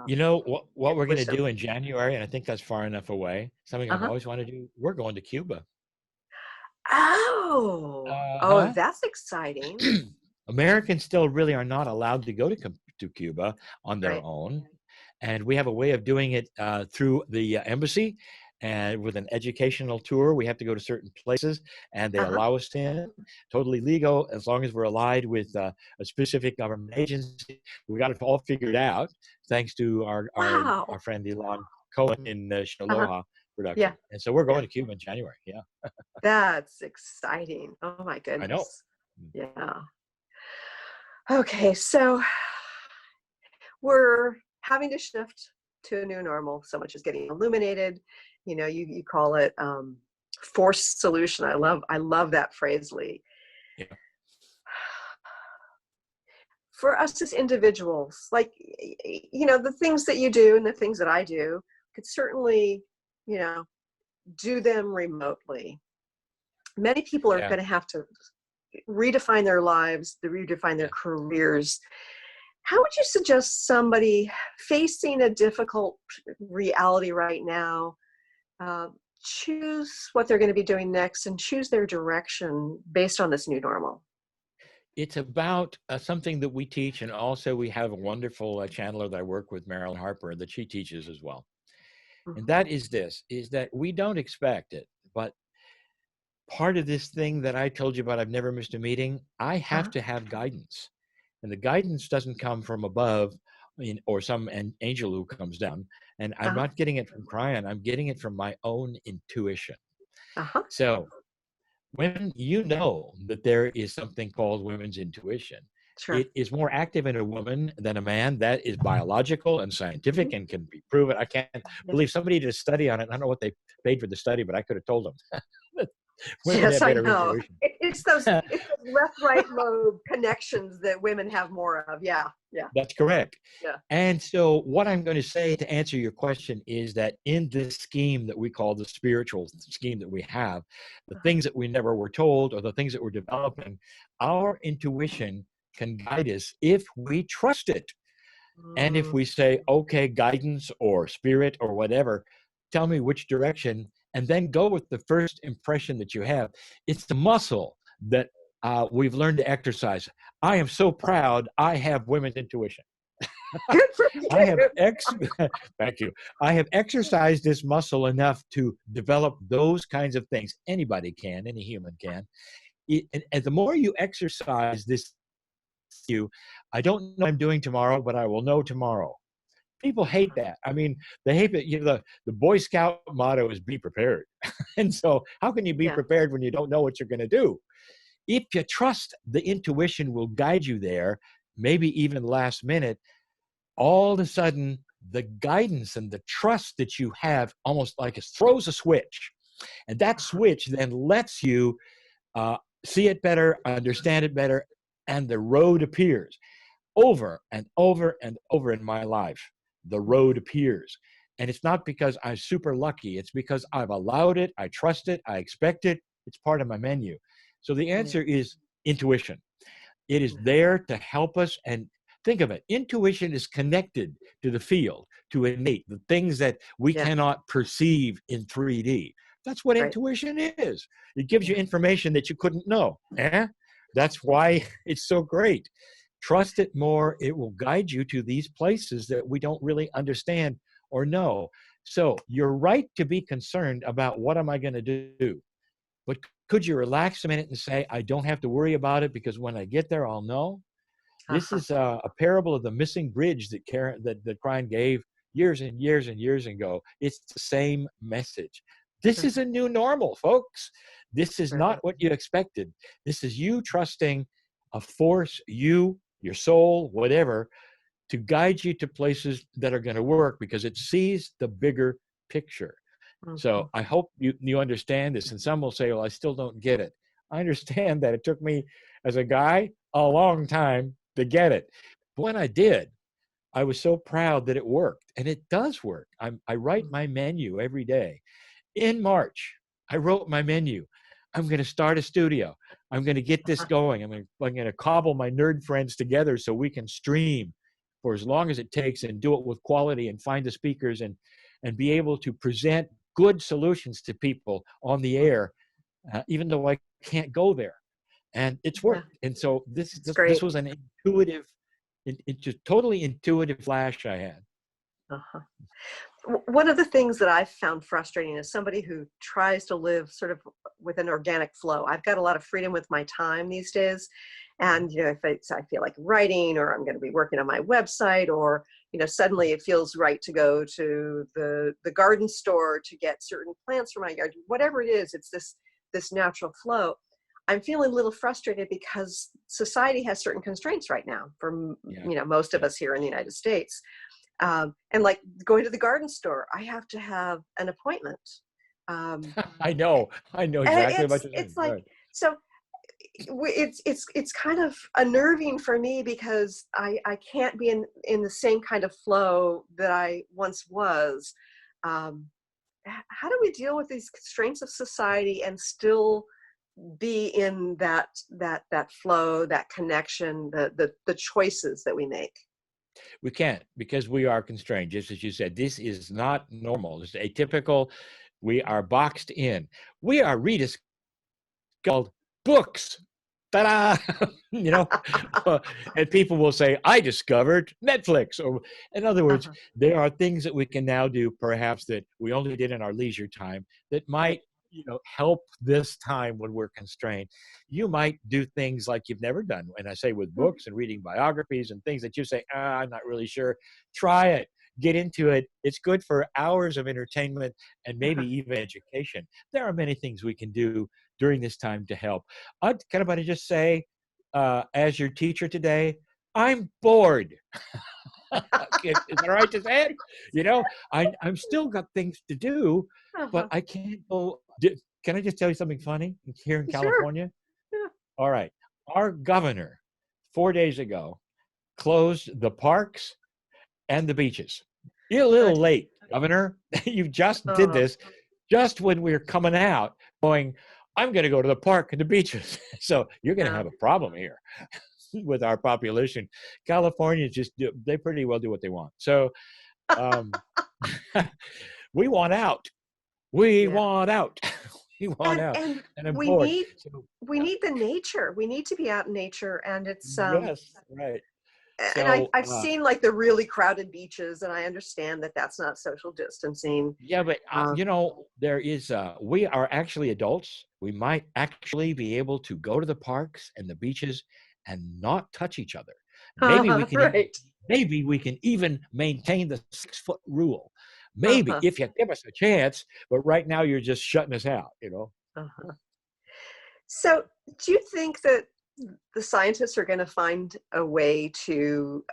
You um, know what get we're going to wisdom. do in January, and I think that's far enough away. Something I've Uh-huh. always wanted to do. We're going to Cuba. Oh, Uh-huh. that's exciting. Americans still really are not allowed to go to Cuba on their Right. own. And we have a way of doing it through the embassy and with an educational tour. We have to go to certain places and they Uh-huh. allow us in, totally legal, as long as we're allied with a specific government agency. We got it all figured out thanks to our Wow. friend Elon Cohen in Uh-huh. Shinaloha Yeah. production. And so we're Yeah. going to Cuba in January. Yeah, That's exciting. Oh my I know. goodness. Yeah. Okay, so we're having to shift to a new normal. So much is getting illuminated. You call it forced solution. I love that phrase, Lee. Yeah. For us as individuals, like the things that you do and the things that I do could certainly, you know, do them remotely. Many people are Yeah. going to have to redefine their lives, to redefine their Yeah. careers. How would you suggest somebody facing a difficult reality right now uh, choose what they're going to be doing next and choose their direction based on this new normal? It's about something that we teach, and also we have a wonderful channeler that I work with, Marilyn Harper, that she teaches as well. And Mhm. that is this, is that we don't expect it, but part of this thing that I told you about, I've never missed a meeting, I have Uh-huh. to have guidance. And the guidance doesn't come from above or some angel who comes down. And I'm Uh-huh. not getting it from Kryon, I'm getting it from my own intuition. Uh-huh. So when you know that there is something called women's intuition, Sure. it is more active in a woman than a man. That is biological and Mhm. scientific and can be proven. I can't Yeah. believe somebody did a study on it. I don't know what they paid for the study, but I could have told them. Women Yes, have I better know. intuition. It's those left right lobe connections that women have more of. Yeah. Yeah. That's correct. Yeah. And so, what I'm going to say to answer your question is that in this scheme that we call the spiritual scheme that we have, the Uh-huh. things that we never were told or the things that we're developing, our intuition can guide us if we trust it. And if Mm. we say, okay, guidance or spirit or whatever, tell me which direction, and then go with the first impression that you have. It's the muscle that we've learned to exercise. I am so proud I have women's intuition. Good for I have you. thank you. I have exercised this muscle enough to develop those kinds of things. Anybody can, any human can. And the more you exercise this, I don't know what I'm doing tomorrow, but I will know tomorrow. People hate that. I mean, they hate it. The Boy Scout motto is be prepared. And so how can you be Yeah. prepared when you don't know what you're going to do? If you trust the intuition will guide you there, maybe even last minute, all of a sudden the guidance and the trust that you have almost like it throws a switch. And that switch then lets you uh, see it better, understand it better, and the road appears over and over and over in my life. The road appears. And it's not because I'm super lucky. It's because I've allowed it. I trust it. I expect it. It's part of my menu. So the Yeah. answer is intuition. It is Mhm. there to help us. And think of it, intuition is connected to the field, to innate, the things that we Yeah. cannot perceive in 3D. That's what Right. intuition is. It gives you Yeah. information that you couldn't know. That's why it's so great. Trust it more. It will guide you to these places that we don't really understand or know. So you're right to be concerned about what am I going to do? But could you relax a minute and say, I don't have to worry about it because when I get there, I'll know? This Uh-huh. is a parable of the missing bridge that Kryon gave years and years and years ago. It's the same message. This is Mhm. a new normal, folks. This is not Right. what you expected. This is you trusting a force, your soul, whatever, to guide you to places that are going to work because it sees the bigger picture. So Mhm. I hope you understand this. And some will say, well, I still don't get it. I understand that it took me as a guy a long time to get it. But when I did, I was so proud that it worked. And it does work. I write Mhm. my menu every day. In March, I wrote my menu. I'm going to start a studio. I'm going to get this going. I'm going to cobble my nerd friends together so we can stream for as long as it takes and do it with quality and find the speakers and be able to present good solutions to people on the Mhm. air, even though I can't go there. And it's Yeah. worked. And so It's this great. was an intuitive, it's just totally intuitive flash I had. Uh-huh. One of the things that I've found frustrating as somebody who tries to live sort of with an organic flow, I've got a lot of freedom with my time these days. And, if I feel like writing or I'm going to be working on my website or, suddenly it feels right to go to the garden store to get certain plants for my yard, whatever it is, it's this natural flow. I'm feeling a little frustrated because society has certain constraints right now for, Yeah. most of Yeah. us here in the United States. And like going to the garden store, I have to have an appointment. Um, I know and exactly what it's you're saying. it's like Right. so it's kind of unnerving for me because I can't be in the same kind of flow that I once was. Um, how do we deal with these constraints of society and still be in that flow, that connection, the choices that we make? We can't because we are constrained, just as you said. This is not normal. It's atypical. We are boxed in. We are rediscovered books. Ta-da! you know, and people will say, "I discovered Netflix." Or, in other words, Uh-huh. there are things that we can now do, perhaps that we only did in our leisure time, that might, Right. help this time when we're constrained. You might do things like you've never done. And I say with Mhm. books and reading biographies and things that you say, I'm not really sure. Try it. Get into it. It's good for hours of entertainment and maybe even education. There are many things we can do during this time to help. Can I just say, as your teacher today, I'm bored. Is that all right to say it? I'm still got things to do, but Uh-huh. I can't go. Can I just tell you something funny here in Sure. California? Yeah. All right. Our governor, 4 days ago, closed the parks and the beaches. You're a little Good. late, Governor. You just did Oh, this just when we are coming out going, I'm going to go to the park and the beaches. So you're going to yeah. have a problem here with our population. Californians they pretty well do what they want. So um, we want out. We Yeah. want out. We want out. And And I'm we bored. need So, we need the nature. We need to be out in nature, and it's yes, right. and I So, I've seen like the really crowded beaches, and I understand that that's not social distancing. yeah, but Um, there is. We are actually adults. We might actually be able to go to the parks and the beaches and not touch each other. right. Maybe we can even maintain the 6 foot rule. Maybe Uh-huh. if you give us a chance. But right now, you're just shutting us out. Uh-huh. So, do you think that the scientists are going to find a way to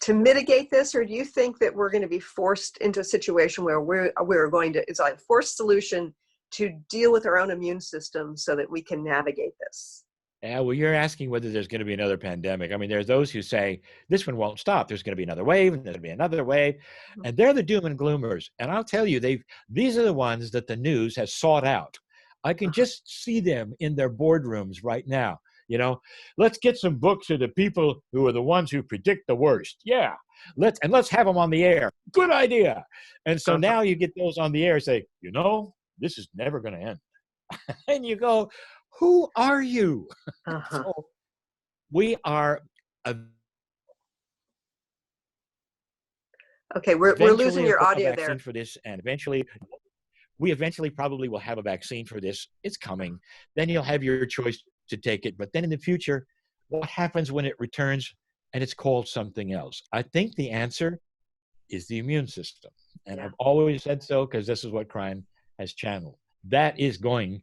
mitigate this, or do you think that we're going to be forced into a situation where we're going to, it's like a forced solution to deal with our own immune system so that we can navigate this? Yeah, well, you're asking whether there's going to be another pandemic. I mean, there's those who say this one won't stop. There's going to be another wave, and there's going to be another wave, and they're the doom and gloomers. And I'll tell you, these are the ones that the news has sought out. I can Uh-huh. just see them in their boardrooms right now. You know, let's get some books of the people who are the ones who predict the worst. Yeah, let's have them on the air. Good idea. And so Uh-huh. now you get those on the air say, this is never going to end. And you go, who are you? Uh-huh. So we are Okay, we're losing eventually your a audio there. vaccine for this, and eventually probably will have a vaccine for this. It's coming. Then you'll have your choice to take it. But then in the future, what happens when it returns and it's called something else? I think the answer is the immune system. And Yeah. I've always said so because this is what Kryon has channeled. That is going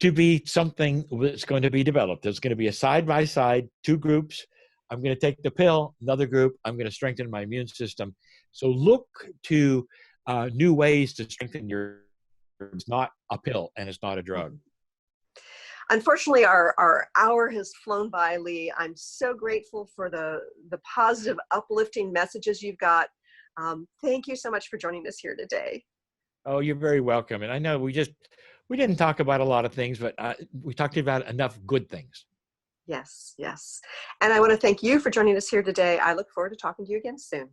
to be something that's going to be developed. There's going to be a side-by-side, two groups. I'm going to take the pill, another group, I'm going to strengthen my immune system. So look to new ways to strengthen it's not a pill and it's not a drug. Mhm. Unfortunately, our hour has flown by, Lee. I'm so grateful for the positive, uplifting messages you've got. Thank you so much for joining us here today. Oh, you're very welcome. And I know we didn't talk about a lot of things, but we talked about enough good things. Yes, yes. And I want to thank you for joining us here today. I look forward to talking to you again soon.